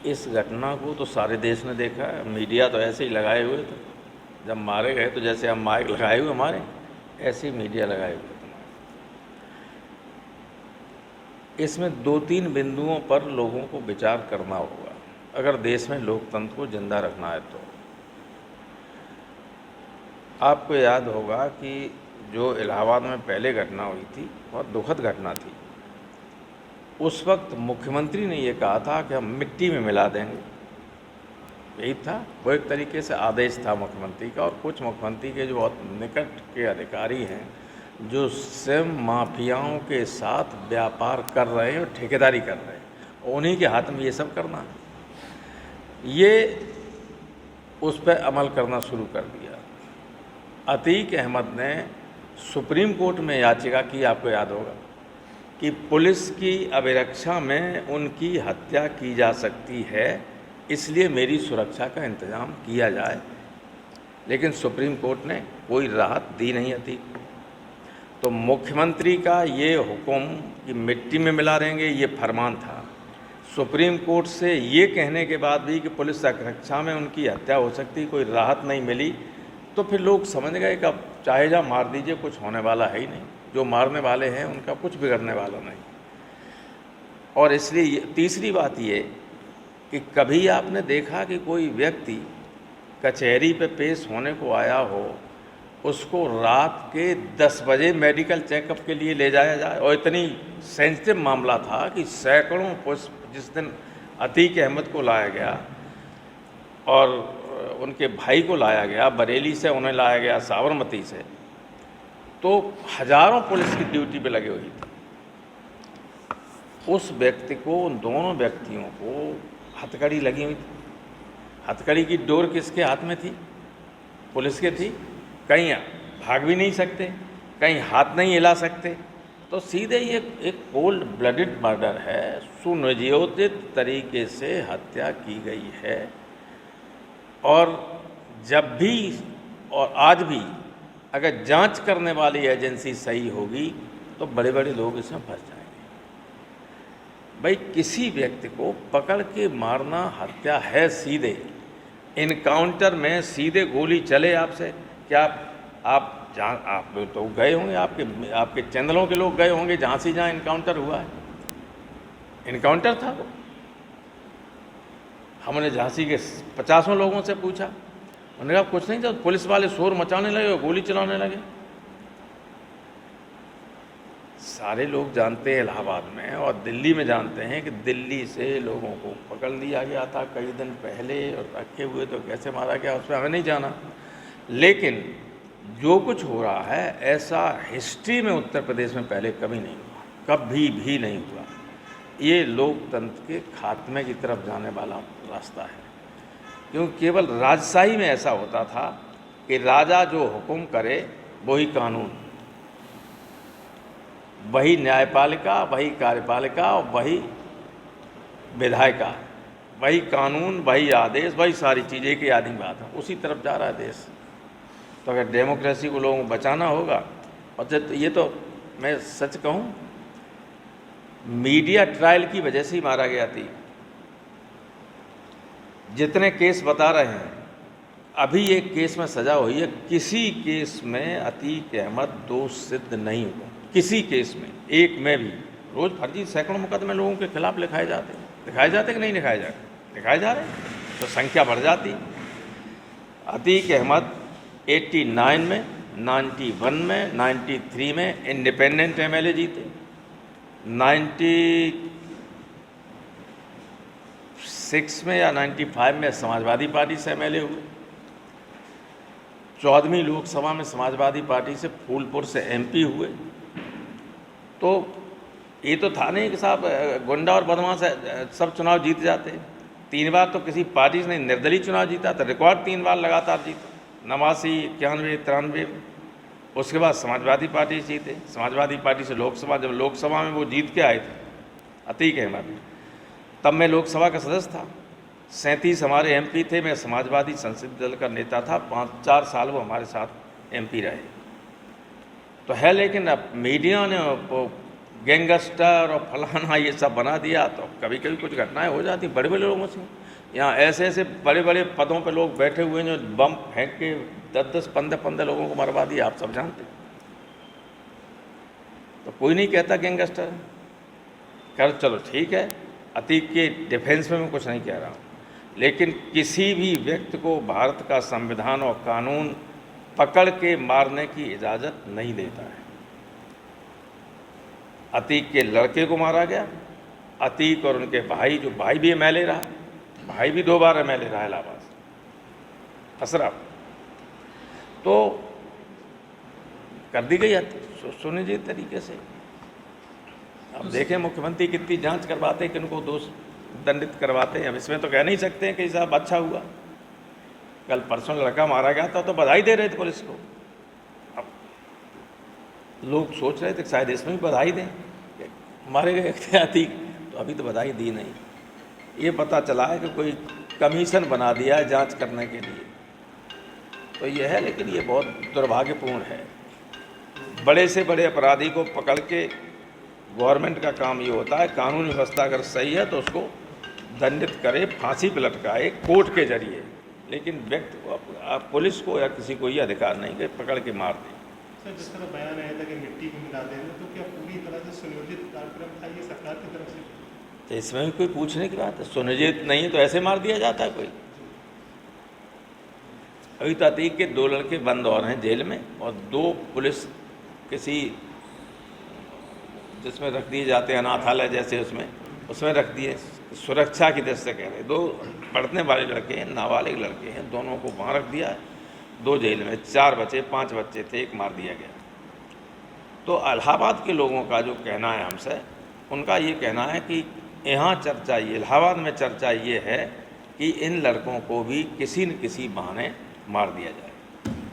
इस घटना को तो सारे देश ने देखा है, मीडिया तो ऐसे ही लगाए हुए थे। जब मारे गए तो जैसे हम माइक लगाए हुए हमारे, ऐसे ही मीडिया लगाए हुए थे। इसमें 2-3 बिंदुओं पर लोगों को विचार करना होगा अगर देश में लोकतंत्र को जिंदा रखना है तो। आपको याद होगा कि जो इलाहाबाद में पहले घटना हुई थी, बहुत दुखद घटना थी। उस वक्त मुख्यमंत्री ने ये कहा था कि हम मिट्टी में मिला देंगे, यही था। वो एक तरीके से आदेश था मुख्यमंत्री का। और कुछ मुख्यमंत्री के जो बहुत निकट के अधिकारी हैं, जो स्वयं माफियाओं के साथ व्यापार कर रहे हैं और ठेकेदारी कर रहे हैं, उन्हीं के हाथ में ये सब करना है। ये उस पर अमल करना शुरू कर दिया। अतीक अहमद ने सुप्रीम कोर्ट में याचिका की, आपको याद होगा, कि पुलिस की अभिरक्षा में उनकी हत्या की जा सकती है, इसलिए मेरी सुरक्षा का इंतज़ाम किया जाए। लेकिन सुप्रीम कोर्ट ने कोई राहत दी नहीं अतीक। तो मुख्यमंत्री का ये हुक्म कि मिट्टी में मिला देंगे, ये फरमान था। सुप्रीम कोर्ट से ये कहने के बाद भी कि पुलिस रक्षा में उनकी हत्या हो सकती, कोई राहत नहीं मिली, तो फिर लोग समझ गए कि अब चाहे जा मार दीजिए, कुछ होने वाला है ही नहीं। जो मारने वाले हैं उनका कुछ बिगड़ने वाला नहीं। और इसलिए तीसरी बात ये कि कभी आपने देखा कि कोई व्यक्ति कचहरी पे पेश होने को आया हो, उसको रात के 10 बजे मेडिकल चेकअप के लिए ले जाया जाए? और इतनी सेंसिटिव मामला था कि सैकड़ों पुष्प जिस दिन अतीक अहमद को लाया गया और उनके भाई को लाया गया बरेली से, उन्हें लाया गया साबरमती से, तो हजारों पुलिस की ड्यूटी पे लगे हुई थी। उस व्यक्ति को, उन दोनों व्यक्तियों को हथकड़ी लगी हुई थी। हथकड़ी की डोर किसके हाथ में थी? पुलिस के थी। कहीं भाग भी नहीं सकते, कहीं हाथ नहीं हिला सकते। तो सीधे ये एक कोल्ड ब्लडेड मर्डर है, सुनियोजित तरीके से हत्या की गई है। और जब भी और आज भी अगर जांच करने वाली एजेंसी सही होगी तो बड़े बड़े लोग इसमें फंस जाएंगे। भाई, किसी व्यक्ति को पकड़ के मारना हत्या है सीधे। इनकाउंटर में सीधे गोली चले आपसे, क्या आप तो गए होंगे, आपके चैनलों के लोग गए होंगे झांसी, जहाँ इनकाउंटर हुआ है। इनकाउंटर था वो। हमने झांसी के 50 लोगों से पूछा, उन्होंने कहा कुछ नहीं था, पुलिस वाले शोर मचाने लगे और गोली चलाने लगे। सारे लोग जानते हैं इलाहाबाद में और दिल्ली में जानते हैं कि दिल्ली से लोगों को पकड़ लिया गया था कई दिन पहले और रखे हुए, तो कैसे मारा गया उस पर हमें नहीं जाना। लेकिन जो कुछ हो रहा है, ऐसा हिस्ट्री में उत्तर प्रदेश में पहले कभी नहीं हुआ, कभी भी नहीं हुआ। ये लोकतंत्र के खात्मे की तरफ जाने वाला रास्ता है। क्योंकि केवल राजशाही में ऐसा होता था कि राजा जो हुक्म करे वही कानून, वही न्यायपालिका, वही कार्यपालिका और वही विधायिका, वही कानून, वही आदेश, वही सारी चीज़ें की आधी बात है। उसी तरफ जा रहा है देश। तो अगर डेमोक्रेसी को लोगों को बचाना होगा, और ये तो मैं सच कहूँ, मीडिया ट्रायल की वजह से ही मारा गया थी। जितने केस बता रहे हैं, अभी एक केस में सज़ा हुई है, किसी केस में अतीक अहमद दोष सिद्ध नहीं हुआ। किसी केस में, एक में भी। रोज़ फर्जी सैकड़ों मुकदमे लोगों के खिलाफ दिखाए जाते कि नहीं दिखाए जाते? दिखाए जा रहे हैं, तो संख्या बढ़ जाती। अतीक अहमद 89 में, 91 में, 93 में इंडिपेंडेंट एमएलए जीते, 96 में या 95 में समाजवादी पार्टी से एमएलए हुए, 14वीं लोकसभा में समाजवादी पार्टी से फूलपुर से एमपी हुए। तो ये तो था नहीं कि साहब गुंडा और बदमाश सब चुनाव जीत जाते। 3 बार तो किसी पार्टी से नहीं, निर्दलीय चुनाव जीता था, रिकॉर्ड 3 बार लगातार जीता, 89, 91, 93। उसके बाद समाजवादी पार्टी जीते, समाजवादी पार्टी से लोकसभा, जब लोकसभा में वो जीत के आए थे अतीक अहमद, तब मैं लोकसभा का सदस्य था। 37 हमारे एमपी थे, मैं समाजवादी संसदीय दल का नेता था। 5-4 साल वो हमारे साथ एमपी रहे। तो है, लेकिन अब मीडिया ने गैंगस्टर और फलाना ये सब बना दिया, तो कभी कभी कुछ घटनाएं हो जाती बड़े बड़े लोगों से। यहाँ ऐसे ऐसे बड़े बड़े पदों पे लोग बैठे हुए हैं जो बम फेंक के 10-10, 15-15 लोगों को मरवा दिया, आप सब जानते हैं। तो कोई नहीं कहता गैंगस्टर है। कर चलो ठीक है, अतीक के डिफेंस में मैं कुछ नहीं कह रहा हूँ, लेकिन किसी भी व्यक्ति को भारत का संविधान और कानून पकड़ के मारने की इजाज़त नहीं देता है। अतीक के लड़के को मारा गया, अतीक और उनके भाई, जो भाई भी MLA रहा, भाई भी 2 बार MLA रहा इलाहाबाद, अशरफ, तो कर दी गई सुनिश्चित तरीके से। अब देखें मुख्यमंत्री कितनी जांच करवाते हैं, किनको दोष दंडित करवाते हैं। अब इसमें तो कह नहीं सकते हैं कि साहब अच्छा हुआ। कल परसों लड़का मारा गया था तो बधाई दे रहे थे पुलिस को। अब लोग सोच रहे थे शायद इसमें भी बधाई दें, मारे गए एहतियाती, तो अभी तो बधाई दी नहीं। ये पता चला है कि कोई कमीशन बना दिया है जांच करने के लिए, तो ये है। लेकिन ये बहुत दुर्भाग्यपूर्ण है। बड़े से बड़े अपराधी को पकड़ के, गवर्नमेंट का काम ये होता है कानून व्यवस्था अगर सही है तो उसको दंडित करे, फांसी पर लटकाए कोर्ट के जरिए, लेकिन व्यक्ति को, पुलिस को या किसी को ये अधिकार नहीं कि पकड़ के मार दे। सर, जिस तरह बयान आया था कि मिट्टी में मिला देना, तो क्या पूरी तरह से सुनियोजित कार्यक्रम था ये सरकार की तरफ से? तो इसमें भी कोई पूछने की बात है? सुनियोजित नहीं है तो ऐसे मार दिया जाता है कोई? अभी तो अतीक के 2 लड़के बंद और हैं जेल में, और 2 पुलिस किसी जिसमें रख दिए जाते हैं अनाथालय जैसे, उसमें रख दिए, सुरक्षा की दृष्टि से कह रहे। 2 पढ़ने वाले लड़के हैं, नाबालिग लड़के हैं, दोनों को वहाँ रख दिया है, 2 जेल में। 4 बच्चे 5 बच्चे थे, 1 मार दिया गया। तो इलाहाबाद के लोगों का जो कहना है हमसे, उनका ये कहना है कि यहाँ चर्चा, ये इलाहाबाद में चर्चा ये है कि इन लड़कों को भी किसी न किसी बहाने मार दिया जाए।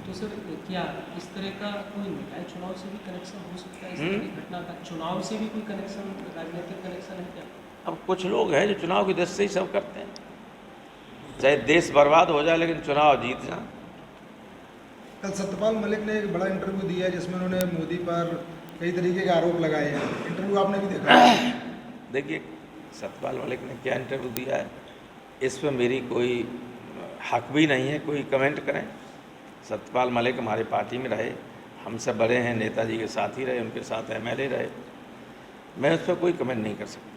तो सर क्या इस तरह का कोई निकाय चुनाव से भी कनेक्शन हो सकता है? इस तरह की घटना का चुनाव से भी कोई कनेक्शन, राजनीतिक कनेक्शन है क्या? अब कुछ लोग हैं जो चुनाव की दृष्टि से ही सब करते हैं, चाहे देश बर्बाद हो जाए लेकिन चुनाव जीत जाए। कल सत्यपाल मलिक ने एक बड़ा इंटरव्यू दिया है जिसमें उन्होंने मोदी पर कई तरीके के आरोप लगाए हैं। इंटरव्यू आपने भी देखा? देखिए, सत्यपाल मलिक ने क्या इंटरव्यू दिया है, इस पर मेरी कोई हक भी नहीं है कोई कमेंट करें। सत्यपाल मलिक हमारे पार्टी में रहे, हमसे बड़े हैं, नेताजी के साथ ही रहे, उनके साथ MLA रहे, मैं उस पर कोई कमेंट नहीं कर सकता।